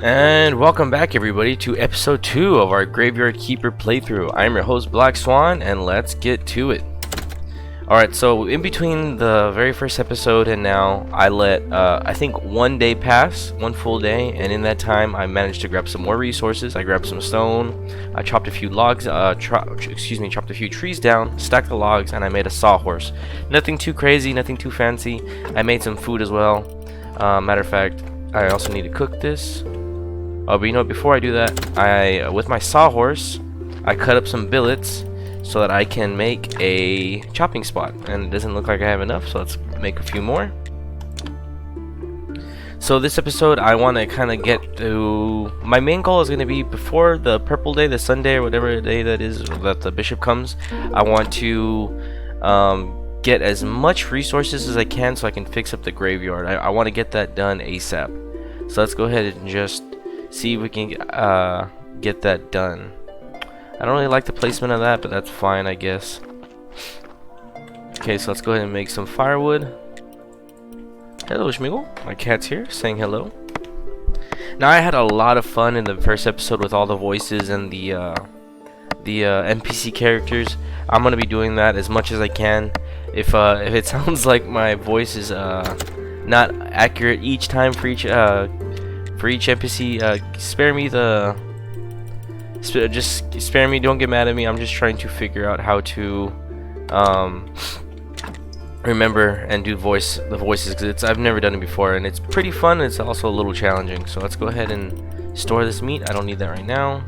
And welcome back everybody to episode 2 of our Graveyard Keeper playthrough. I'm your host Black Swan, and let's get to it. Alright, so in between the very first episode and now, I let I think 1 day pass, 1 full day, and in that time I managed to grab some more resources. I grabbed some stone, I chopped a few logs, chopped a few trees down, stacked the logs, and I made a sawhorse. Nothing too crazy, nothing too fancy. I made some food as well. Matter of fact, I also need to cook this. Oh, but you know, before I do that, with my sawhorse, I cut up some billets so that I can make a chopping spot. And it doesn't look like I have enough, so let's make a few more. So this episode, I want to kind of get to... My main goal is going to be before the purple day, the Sunday, or whatever day that is, that the bishop comes. I want to get as much resources as I can so I can fix up the graveyard. I want to get that done ASAP. So let's go ahead and just see if we can get that done. I don't really like the placement of that, but that's fine, I guess. Okay, so let's go ahead and make some firewood. Hello, Schmigel. My cat's here, saying hello. Now, I had a lot of fun in the first episode with all the voices and the NPC characters. I'm gonna be doing that as much as I can. If it sounds like my voice is not accurate each time for each NPC, just spare me, don't get mad at me. I'm just trying to figure out how to remember and do the voices, because I've never done it before, and it's pretty fun. It's also a little challenging. So let's go ahead and store this meat. I don't need that right now.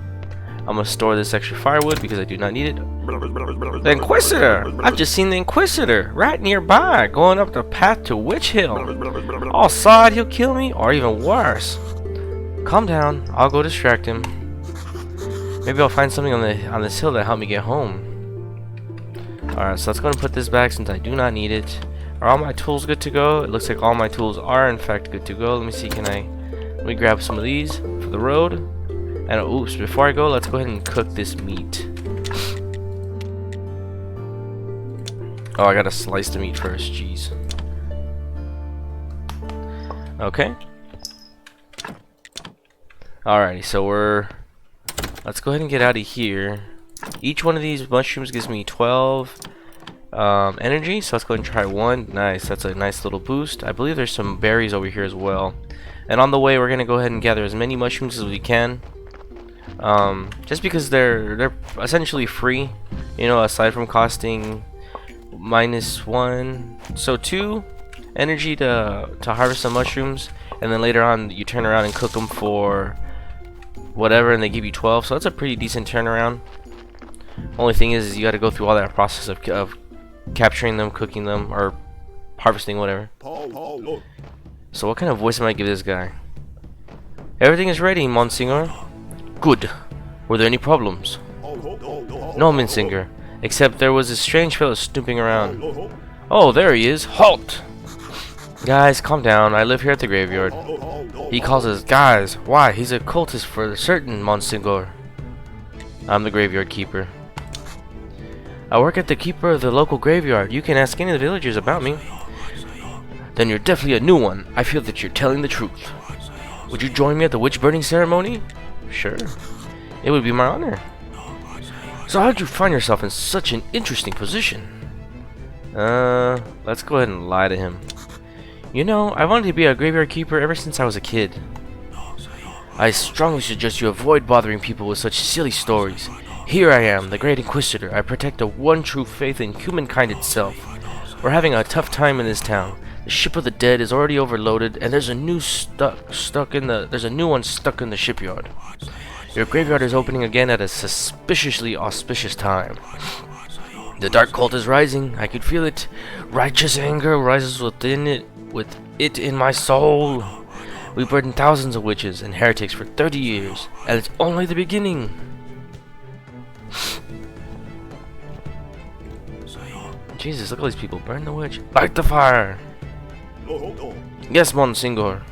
I'm gonna store this extra firewood because I do not need it. The Inquisitor! I've just seen the Inquisitor right nearby, going up the path to Witch Hill. All sawed, he'll kill me, or even worse. Calm down, I'll go distract him. Maybe I'll find something on this hill that help me get home. Alright, so let's go and put this back since I do not need it. Are all my tools good to go? It looks like all my tools are in fact good to go. Let me see, let me grab some of these for the road. And oops, before I go, let's go ahead and cook this meat. Oh, I gotta slice the meat first, jeez. Okay. Alrighty, so let's go ahead and get out of here. Each one of these mushrooms gives me 12 energy, so let's go ahead and try one. Nice, that's a nice little boost. I believe there's some berries over here as well. And on the way, we're gonna go ahead and gather as many mushrooms as we can. Just because they're essentially free, you know, aside from costing -1, so 2 energy to harvest some mushrooms, and then later on you turn around and cook them for whatever, and they give you 12, so that's a pretty decent turnaround. Only thing is you got to go through all that process of capturing them, cooking them, or harvesting, whatever. So what kind of voice am I give this guy? Everything is ready, Monsignor. Good. Were there any problems? No, Monsignor. Except there was a strange fellow snooping around. Oh, there he is. Halt! Guys, calm down. I live here at the graveyard. He calls us guys. Why? He's a cultist for certain, Monsignor. I'm the graveyard keeper. I work at the keeper of the local graveyard. You can ask any of the villagers about me. Then you're definitely a new one. I feel that you're telling the truth. Would you join me at the witch burning ceremony? Sure. It would be my honor. So how did you find yourself in such an interesting position? Let's go ahead and lie to him. You know, I wanted to be a graveyard keeper ever since I was a kid. I strongly suggest you avoid bothering people with such silly stories. Here I am, the Great Inquisitor. I protect the one true faith in humankind itself. We're having a tough time in this town. The ship of the dead is already overloaded, and there's a new one stuck in the shipyard. Your graveyard is opening again at a suspiciously auspicious time. The dark cult is rising. I could feel it. Righteous anger rises with it in my soul. We burdened thousands of witches and heretics for 30 years, and it's only the beginning. Jesus, look at all these people. Burn the witch. Light the fire. Yes, Monsignor.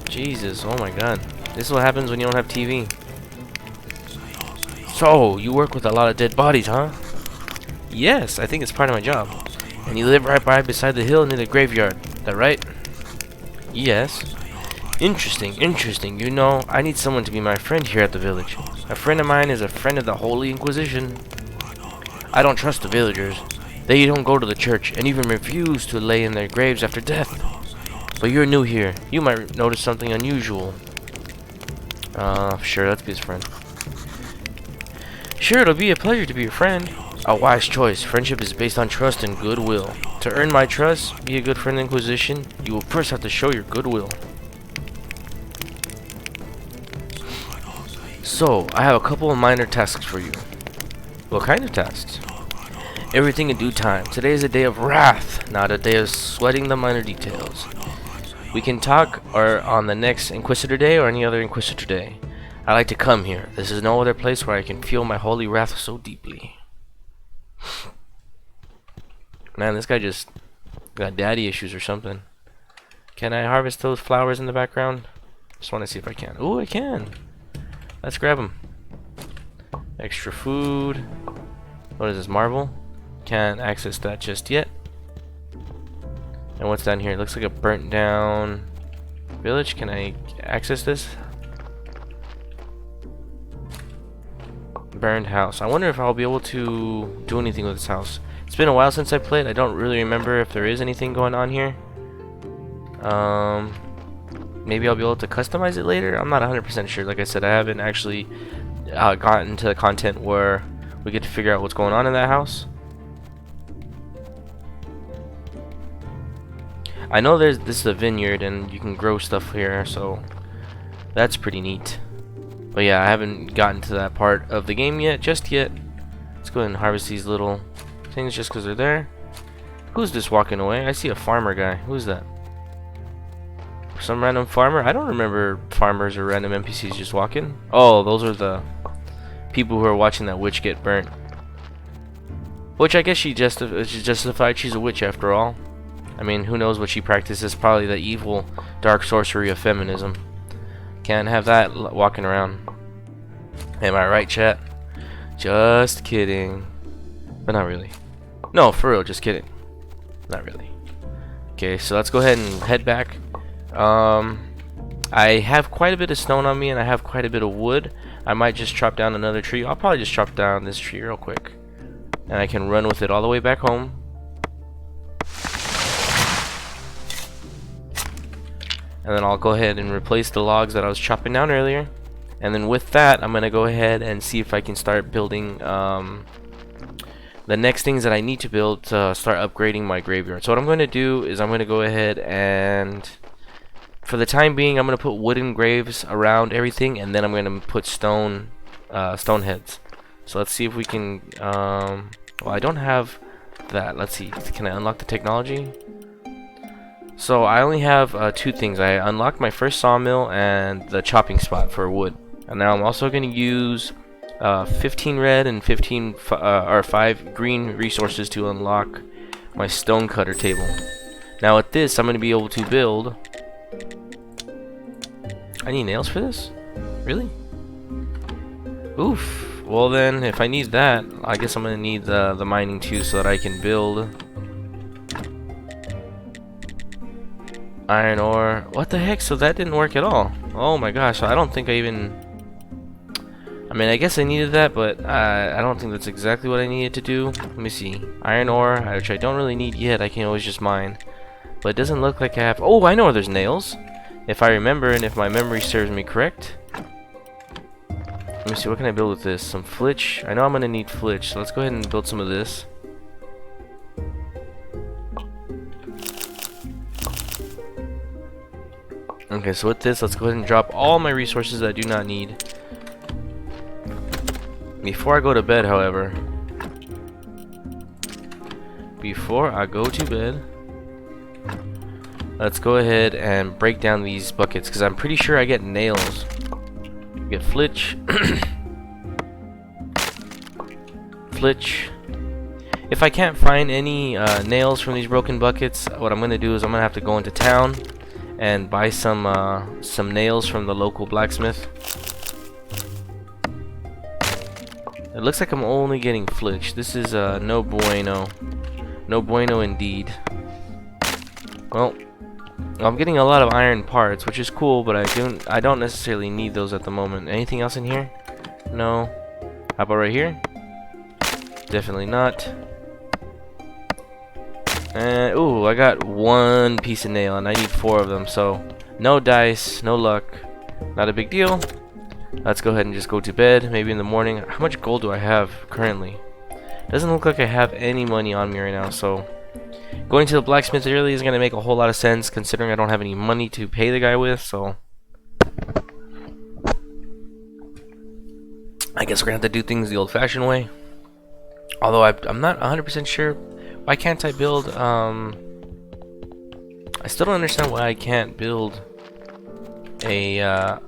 Jesus, oh my god. This is what happens when you don't have TV. So, you work with a lot of dead bodies, huh? Yes, I think it's part of my job. And you live right beside the hill near the graveyard. That right? Yes. Interesting, interesting. You know, I need someone to be my friend here at the village. A friend of mine is a friend of the Holy Inquisition. I don't trust the villagers. They don't go to the church and even refuse to lay in their graves after death. But you're new here. You might notice something unusual. Sure, let's be his friend. Sure, it'll be a pleasure to be your friend. A wise choice. Friendship is based on trust and goodwill. To earn my trust, be a good friend of the Inquisition, you will first have to show your goodwill. So, I have a couple of minor tasks for you. What kind of tasks? Everything in due time. Today is a day of wrath, not a day of sweating the minor details. We can talk or on the next Inquisitor Day or any other Inquisitor Day. I like to come here. This is no other place where I can feel my holy wrath so deeply. Man, this guy just got daddy issues or something. Can I harvest those flowers in the background? Just want to see if I can. Ooh, I can. Let's grab them. Extra food. What is this, marble? Can't access that just yet. And what's down here? It looks like a burnt down village. Can I access this? Burned house. I wonder if I'll be able to do anything with this house. It's been a while since I played. I don't really remember if there is anything going on here. Maybe I'll be able to customize it later. I'm not 100% sure. Like I said, I haven't actually gotten to the content where we get to figure out what's going on in that house. I know this is a vineyard and you can grow stuff here, so that's pretty neat. But yeah, I haven't gotten to that part of the game yet, just yet. Let's go ahead and harvest these little things just because they're there. Who's this walking away? I see a farmer guy. Who's that? Some random farmer? I don't remember farmers or random NPCs just walking. Oh, those are the people who are watching that witch get burnt. Which I guess she's justified. She's a witch after all. I mean, who knows what she practices? Probably the evil dark sorcery of feminism. Can't have that walking around. Am I right, chat? Just kidding. But not really. No, for real, just kidding. Not really. Okay, so let's go ahead and head back. I have quite a bit of stone on me and I have quite a bit of wood. I might just chop down another tree. I'll probably just chop down this tree real quick. And I can run with it all the way back home. And then I'll go ahead and replace the logs that I was chopping down earlier. And then with that, I'm going to go ahead and see if I can start building the next things that I need to build to start upgrading my graveyard. So what I'm going to do is I'm going to go ahead and, for the time being, I'm going to put wooden graves around everything. And then I'm going to put stone heads. So let's see if we can, well, I don't have that. Let's see, can I unlock the technology? So I only have two things. I unlocked my first sawmill and the chopping spot for wood. And now I'm also going to use 15 red and 5 green resources to unlock my stone cutter table. Now with this, I'm going to be able to build... I need nails for this? Really? Oof. Well then, if I need that, I guess I'm going to need the mining too so that I can build... iron ore. What the heck? So that didn't work at all. Oh my gosh, I don't think I even... I mean, I guess I needed that, but I don't think that's exactly what I needed to do. Let me see. Iron ore, which I don't really need yet. I can always just mine. But it doesn't look like I have... Oh, I know where there's nails. If I remember and if my memory serves me correct. Let me see, what can I build with this? Some flitch. I know I'm going to need flitch, so let's go ahead and build some of this. Okay, so with this, let's go ahead and drop all my resources that I do not need. Before I go to bed, however, let's go ahead and break down these buckets, because I'm pretty sure I get nails. Get flitch. Flitch. If I can't find any nails from these broken buckets, what I'm going to do is I'm going to have to go into town and buy some nails from the local blacksmith. It looks like I'm only getting flitch. This is no bueno. No bueno indeed. Well, I'm getting a lot of iron parts, which is cool, but I don't necessarily need those at the moment. Anything else in here? No. How about right here? Definitely not. And ooh, I got one piece of nail and I need 4 of them, so no dice, no luck. Not a big deal. Let's go ahead and just go to bed, maybe in the morning. How much gold do I have currently? Doesn't look like I have any money on me right now, so going to the blacksmith really isn't going to make a whole lot of sense considering I don't have any money to pay the guy with, so I guess we're going to have to do things the old-fashioned way. Although I'm not 100% sure. Why can't I build, I still don't understand why I can't build a,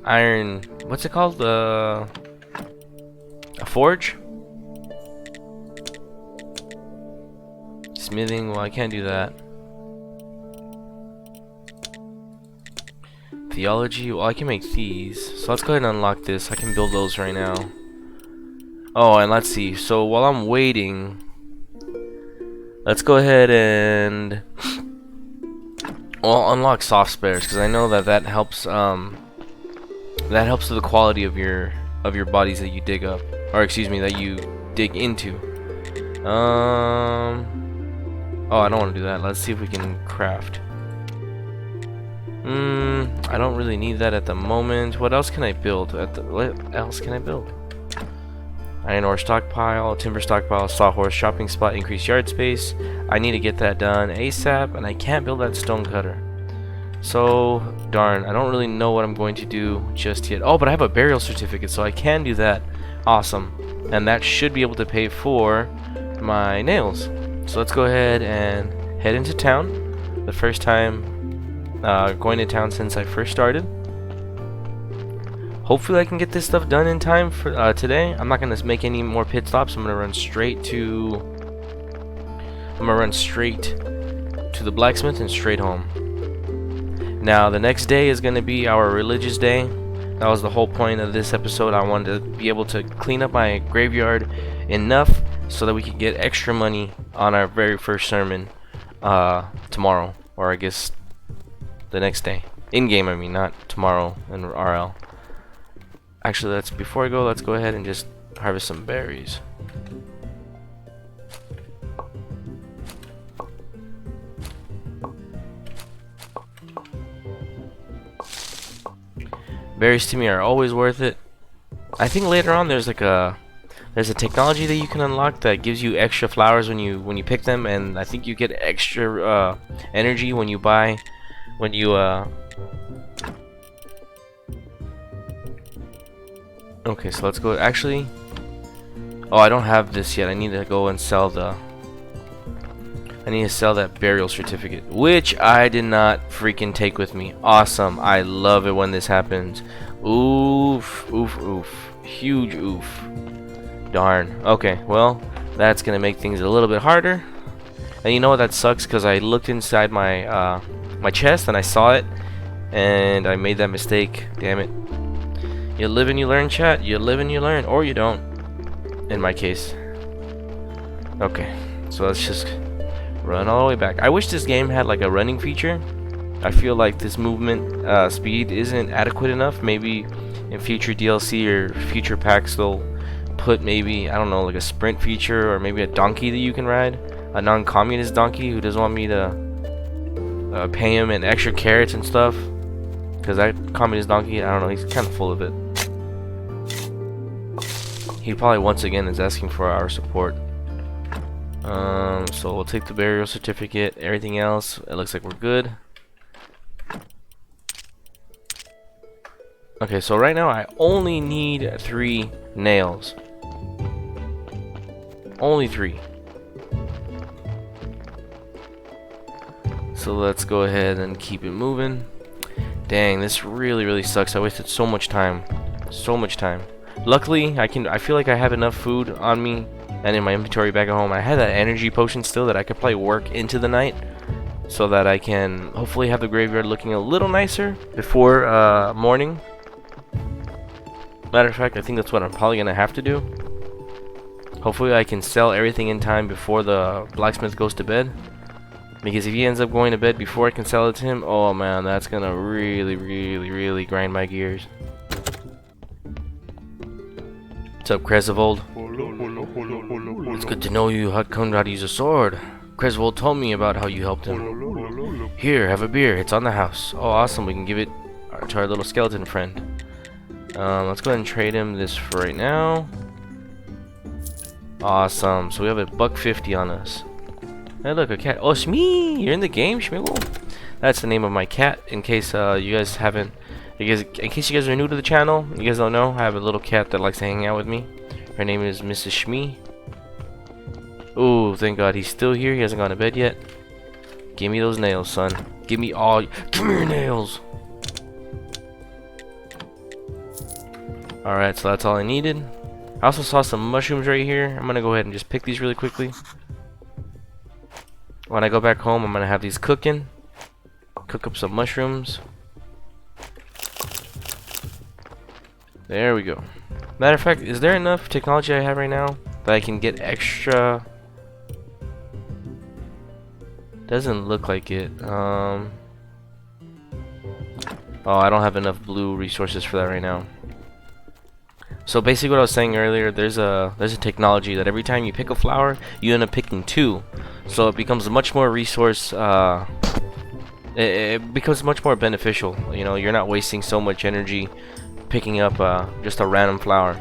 iron, what's it called? A forge? Smithing, well, I can't do that. Theology, well, I can make these. So let's go ahead and unlock this. I can build those right now. Oh, and let's see. So while I'm waiting, let's go ahead and unlock soft spares because I know that helps. That helps with the quality of your bodies that you dig up, or excuse me, that you dig into. Oh, I don't want to do that. Let's see if we can craft. I don't really need that at the moment. What else can I build? What else can I build? Iron ore stockpile, timber stockpile, sawhorse, shopping spot, increased yard space. I need to get that done ASAP, and I can't build that stone cutter. So, darn, I don't really know what I'm going to do just yet. Oh, but I have a burial certificate, so I can do that. Awesome. And that should be able to pay for my nails. So let's go ahead and head into town. The first time going to town since I first started. Hopefully I can get this stuff done in time for today. I'm not gonna make any more pit stops. I'm gonna run straight to the blacksmith and straight home. Now the next day is gonna be our religious day. That was the whole point of this episode. I wanted to be able to clean up my graveyard enough so that we could get extra money on our very first sermon tomorrow, or I guess the next day. In game, I mean, not tomorrow in RL. Actually, before I go, let's go ahead and just harvest some berries. Berries to me are always worth it. I think later on there's a technology that you can unlock that gives you extra flowers when you pick them, and I think you get extra energy when you Okay, so let's go. Actually, oh, I don't have this yet. I need to go and sell that burial certificate, which I did not freaking take with me. Awesome. I love it when this happens. Oof, oof, oof. Huge oof. Darn. Okay, well, that's gonna make things a little bit harder. And you know what, that sucks because I looked inside my my chest and I saw it, and I made that mistake. Damn it. You live and you learn, chat. You live and you learn, or you don't. In my case. Okay, so let's just run all the way back. I wish this game had like a running feature. I feel like this movement speed isn't adequate enough. Maybe in future DLC or future packs they'll put maybe, I don't know, like a sprint feature, or maybe a donkey that you can ride. A non-communist donkey who doesn't want me to pay him in extra carrots and stuff. Because that communist donkey, I don't know, he's kind of full of it. He probably once again is asking for our support. So we'll take the burial certificate. Everything else, it looks like we're good. Okay, so right now I only need 3 nails. Only 3. So let's go ahead and keep it moving. Dang, this really sucks. I wasted so much time. So much time. Luckily, I feel like I have enough food on me and in my inventory back at home. I had that energy potion still that I could probably work into the night so that I can hopefully have the graveyard looking a little nicer before morning. Matter of fact, I think that's what I'm probably gonna have to do. Hopefully I can sell everything in time before the blacksmith goes to bed. Because if he ends up going to bed before I can sell it to him, oh man, that's gonna really grind my gears. What's up, Kresevold? It's good to know you come how to use a sword. Kresevold told me about how you helped him. Here, have a beer. It's on the house. Oh, awesome. We can give it to our little skeleton friend. Let's go ahead and trade him this for right now. Awesome. So we have a $1.50 on us. Hey, look, a cat. Oh, Shmee! You're in the game, Shmeegle? That's the name of my cat. In case you guys haven't, in case you guys are new to the channel, you guys don't know, I have a little cat that likes to hang out with me. Her name is Mrs. Shmee. Oh, thank God he's still here. He hasn't gone to bed yet. Give me those nails, son. Give me your nails. Alright, so that's all I needed. I also saw some mushrooms right here. I'm gonna go ahead and just pick these really quickly. When I go back home, I'm gonna have these cooking. Cook up some mushrooms. There we go. Matter of fact, is there enough technology I have right now that I can get extra? Doesn't look like it. Oh, I don't have enough blue resources for that right now. So basically what I was saying earlier, there's a technology that every time you pick a flower, you end up picking 2. So it becomes much more resource, it becomes much more beneficial. You know, you're not wasting so much energy picking up just a random flower.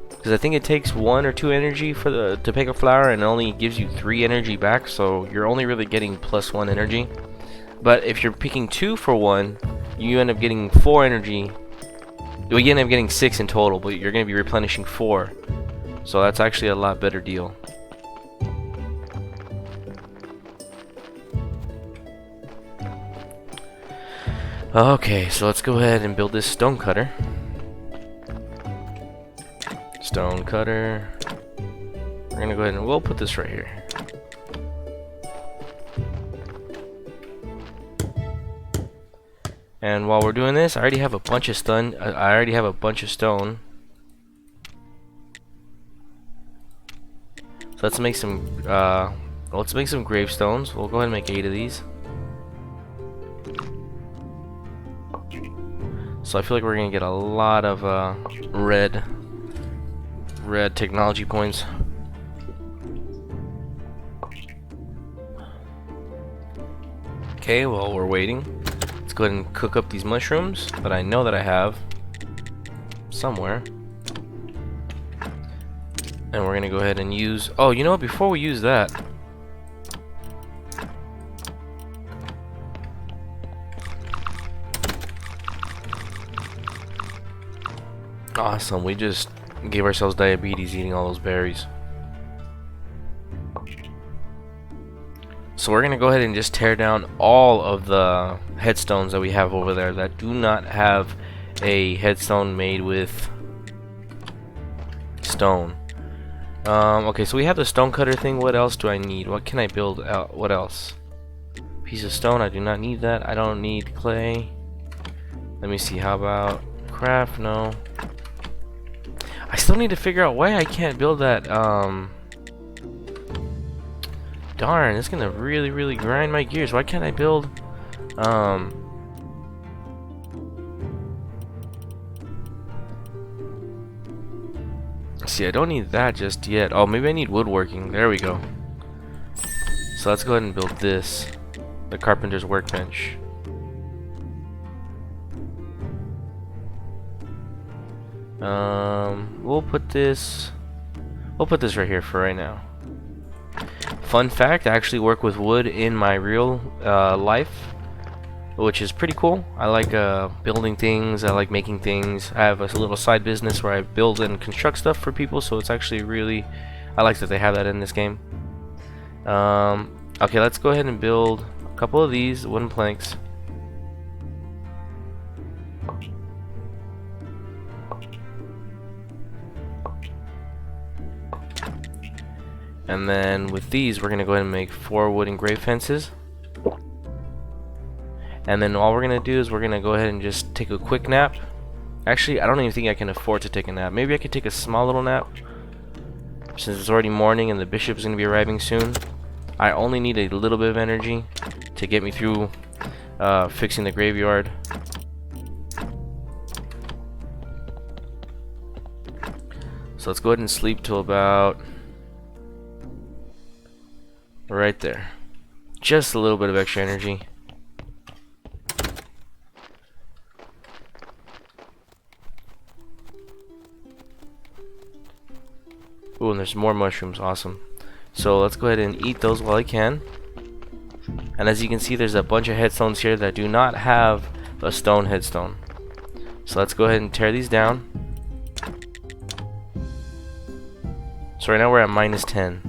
Because I think it takes 1 or 2 energy to pick a flower, and it only gives you 3 energy back, so you're only really getting +1 energy. But if you're picking 2 for 1, you end up getting 4 energy. Well, you end up getting 6 in total, but you're going to be replenishing 4. So that's actually a lot better deal. Okay, so let's go ahead and build this stone cutter. Stone cutter. We're going to go ahead and we'll put this right here. And while we're doing this, I already have a bunch of stone. So let's make some gravestones. We'll go ahead and make 8 of these. So I feel like we're gonna get a lot of red technology points. Okay, while we're waiting, let's go ahead and cook up these mushrooms that I know that I have somewhere. And we're gonna go ahead and use, oh, you know what, before we use that, awesome, we just gave ourselves diabetes eating all those berries. So we're gonna go ahead and just tear down all of the headstones that we have over there that do not have a headstone made with stone. Okay, so we have the stone cutter thing. What else do I need? What can I build out? What else? Piece of stone, I do not need that. I don't need clay. Let me see, how about craft? No. I still need to figure out why I can't build that, darn, it's gonna really grind my gears. Why can't I build, see, I don't need that just yet. Oh, maybe I need woodworking. There we go. So let's go ahead and build this. The carpenter's workbench. We'll put this right here for right now. Fun fact, I actually work with wood in my real life, which is pretty cool. I like building things, I like making things. I have a little side business where I build and construct stuff for people, so it's actually really, I like that they have that in this game. Okay, let's go ahead and build a couple of these wooden planks. And then with these, we're going to go ahead and make 4 wooden grave fences. And then all we're going to do is we're going to go ahead and just take a quick nap. Actually, I don't even think I can afford to take a nap. Maybe I could take a small little nap, since it's already morning and the bishop is going to be arriving soon. I only need a little bit of energy to get me through fixing the graveyard. So let's go ahead and sleep till about right there. Just a little bit of extra energy. Ooh, and there's more mushrooms. Awesome. So let's go ahead and eat those while I can. And as you can see, there's a bunch of headstones here that do not have a stone headstone. So let's go ahead and tear these down. So right now we're at -10.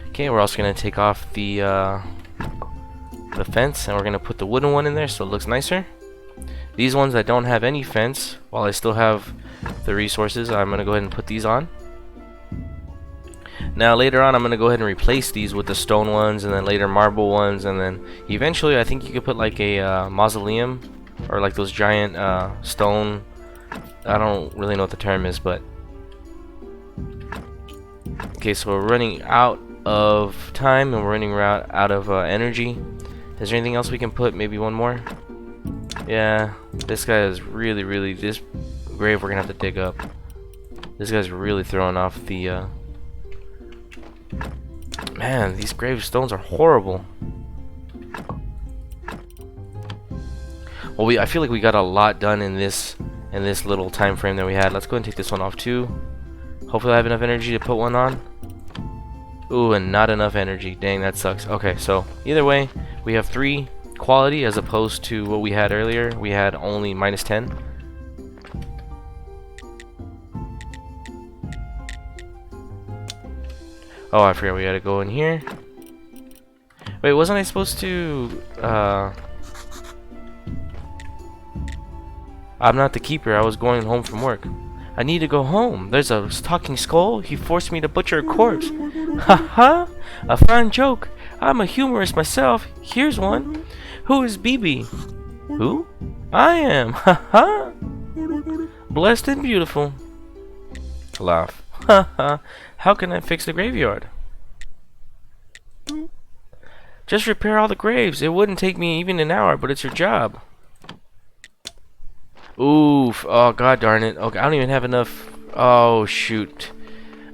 Okay, we're also gonna take off the fence, and we're gonna put the wooden one in there so it looks nicer. These ones that don't have any fence, while I still have the resources, I'm gonna go ahead and put these on. Now later on, I'm gonna go ahead and replace these with the stone ones, and then later marble ones, and then eventually I think you could put like a mausoleum, or like those giant stone. I don't really know what the term is, but okay. So we're running out of time, and we're running out of energy. Is there anything else we can put? Maybe one more. Yeah, this guy is really this grave we're gonna have to dig up. This guy's really throwing off the man, these gravestones are horrible. Well, I feel like we got a lot done in this little time frame that we had. Let's go ahead and take this one off too. Hopefully I have enough energy to put one on. Ooh, and not enough energy. Dang, that sucks. Okay, so either way, we have 3 quality as opposed to what we had earlier. We had only -10. Oh, I forgot we had to go in here. Wait, wasn't I supposed to I'm not the keeper. I was going home from work. I need to go home. There's a talking skull. He forced me to butcher a corpse. Ha ha! A fine joke. I'm a humorist myself. Here's one. Who is BB? Who? I am. Ha ha! Blessed and beautiful. Laugh. Ha ha! How can I fix the graveyard? Just repair all the graves. It wouldn't take me even an hour, but it's your job. Oof. Oh, god darn it. Okay, I don't even have enough. Oh, shoot.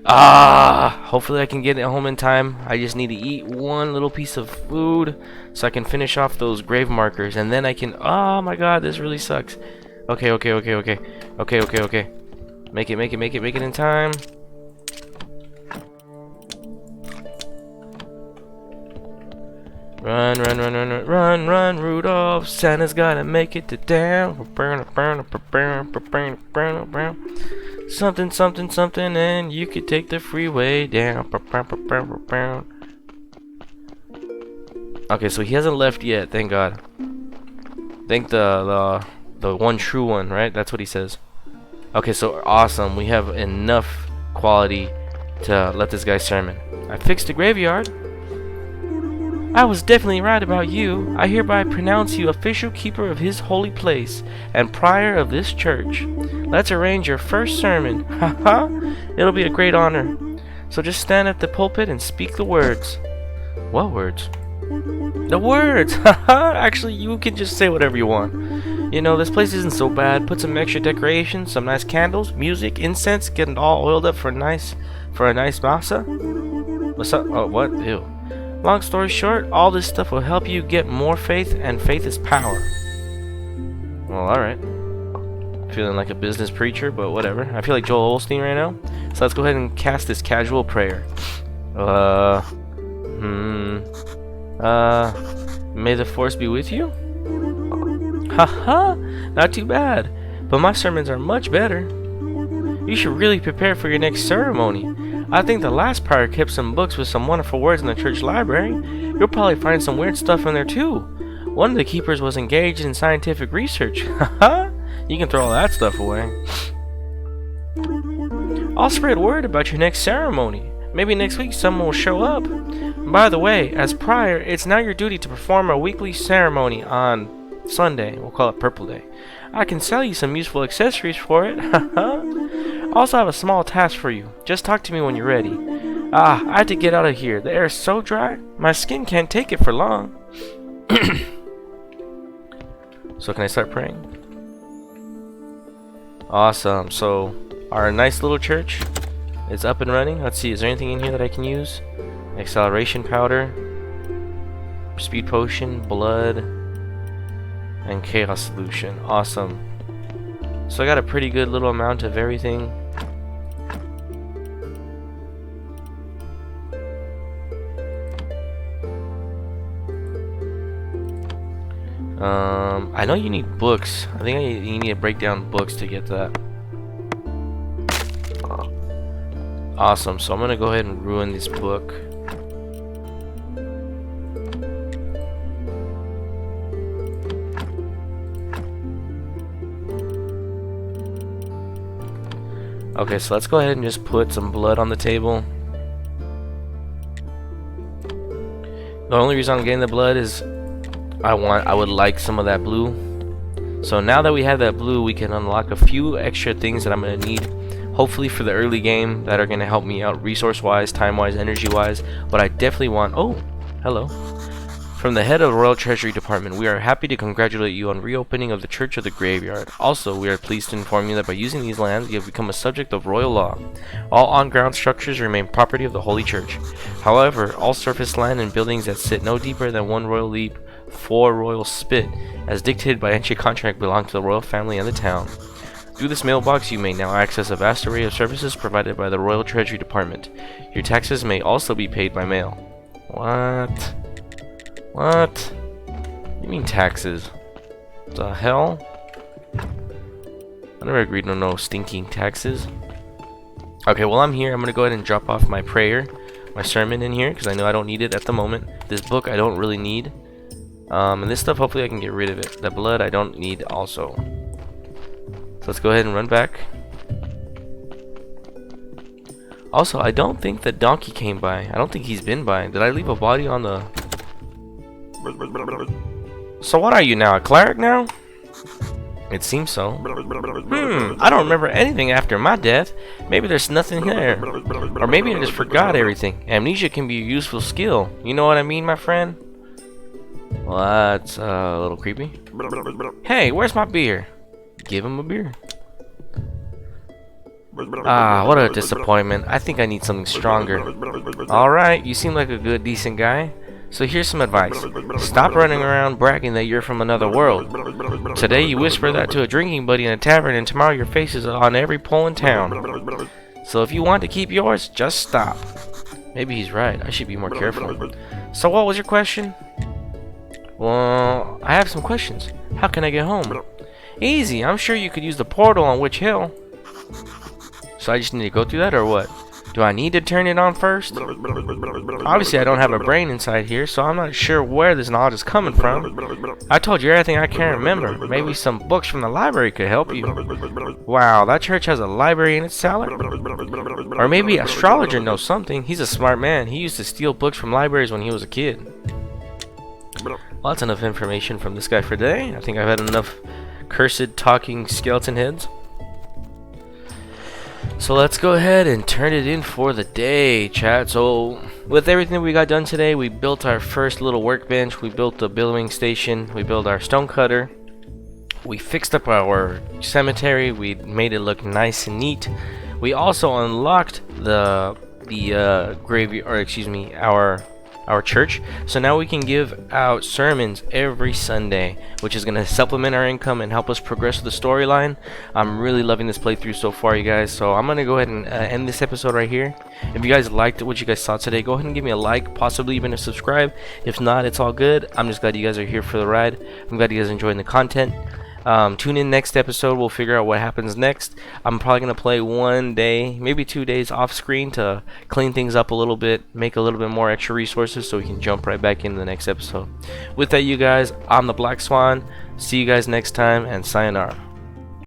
Hopefully I can get it home in time. I just need to eat one little piece of food so I can finish off those grave markers, and then I can. Oh my god, this really sucks. Okay. Make it in time. Run, Rudolph. Santa's gotta make it to town. Something, and you could take the freeway down. Okay, so he hasn't left yet, thank God. Thank the one true one, right? That's what he says. Okay, so awesome. We have enough quality to let this guy sermon. I fixed the graveyard. I was definitely right about you. I hereby pronounce you official keeper of his holy place and prior of this church. Let's arrange your first sermon. Haha! It'll be a great honor. So just stand at the pulpit and speak the words. What words? The words! Haha! Actually, you can just say whatever you want. You know, this place isn't so bad. Put some extra decorations, some nice candles, music, incense, get it all oiled up for a nice masa. What's up? Oh, what? Ew. Long story short, all this stuff will help you get more faith, and faith is power. Well, alright. Feeling like a business preacher, but whatever. I feel like Joel Osteen right now. So let's go ahead and cast this casual prayer. May the force be with you? Haha, not too bad. But my sermons are much better. You should really prepare for your next ceremony. I think the last prior kept some books with some wonderful words in the church library. You'll probably find some weird stuff in there too. One of the keepers was engaged in scientific research. Haha, you can throw all that stuff away. I'll spread word about your next ceremony. Maybe next week someone will show up. By the way, as prior, it's now your duty to perform a weekly ceremony on Sunday. We'll call it Purple Day. I can sell you some useful accessories for it. Also have a small task for you. Just talk to me when you're ready. I had to get out of here. The air is so dry, my skin can't take it for long. So can I start praying? Awesome. So our nice little church is up and running. Let's see, is there anything in here that I can use? Acceleration powder, speed potion, blood, and chaos solution. Awesome. So I got a pretty good little amount of everything. I know you need books. I think you need to break down books to get that. Awesome. So I'm gonna go ahead and ruin this book. Okay, so let's go ahead and just put some blood on the table. The only reason I'm getting the blood is I would like some of that blue. So now that we have that blue, we can unlock a few extra things that I'm gonna need, hopefully for the early game, that are gonna help me out resource-wise, time-wise, energy-wise. What I definitely want. Oh, hello. From the head of the Royal Treasury Department, we are happy to congratulate you on reopening of the Church of the Graveyard. Also, we are pleased to inform you that by using these lands, you have become a subject of royal law. All on-ground structures remain property of the Holy Church. However, all surface land and buildings that sit no deeper than 1 royal leap, 4 royal spit, as dictated by ancient contract, belong to the royal family and the town. Through this mailbox, you may now access a vast array of services provided by the Royal Treasury Department. Your taxes may also be paid by mail. What? What? You mean taxes? The hell? I never agreed to no stinking taxes. Okay, while I'm here, I'm gonna go ahead and drop off my prayer, my sermon in here, because I know I don't need it at the moment. This book I don't really need. And this stuff, hopefully I can get rid of it. The blood I don't need also. So let's go ahead and run back. Also, I don't think the donkey came by. I don't think he's been by. Did I leave a body on the... So what are you now, a cleric now? It seems so. I don't remember anything after my death. Maybe there's nothing there. Or maybe I just forgot everything. Amnesia can be a useful skill. You know what I mean, my friend? Well, that's a little creepy. Hey, where's my beer? Give him a beer. Ah, what a disappointment. I think I need something stronger. Alright, you seem like a good, decent guy. So here's some advice. Stop running around bragging that you're from another world. Today you whisper that to a drinking buddy in a tavern, and tomorrow your face is on every pole in town. So if you want to keep yours, just stop. Maybe he's right. I should be more careful. So what was your question? Well, I have some questions. How can I get home? Easy. I'm sure you could use the portal on Witch Hill. So I just need to go through that, or what? Do I need to turn it on first? Obviously, I don't have a brain inside here, so I'm not sure where this knowledge is coming from. I told you everything I can remember. Maybe some books from the library could help you. Wow, that church has a library in its cellar? Or maybe an astrologer knows something. He's a smart man. He used to steal books from libraries when he was a kid. Well, that's enough information from this guy for today. I think I've had enough cursed talking skeleton heads. So let's go ahead and turn it in for the day, chat. So with everything we got done today, we built our first little workbench, we built the billowing station, we built our stone cutter, we fixed up our cemetery, we made it look nice and neat. We also unlocked the graveyard, or excuse me, our church. So now we can give out sermons every Sunday, which is going to supplement our income and help us progress with the storyline. I'm really loving this playthrough so far, you guys. So I'm going to go ahead and end this episode right here. If you guys liked what you guys saw today, go ahead and give me a like, possibly even a subscribe. If not, it's all good. I'm just glad you guys are here for the ride. I'm glad you guys are enjoying the content. Tune in next episode. We'll figure out what happens next. I'm probably going to play 1 day, maybe 2 days off screen to clean things up a little bit, make a little bit more extra resources so we can jump right back into the next episode. With that, you guys, I'm the Black Swan. See you guys next time, and sayonara.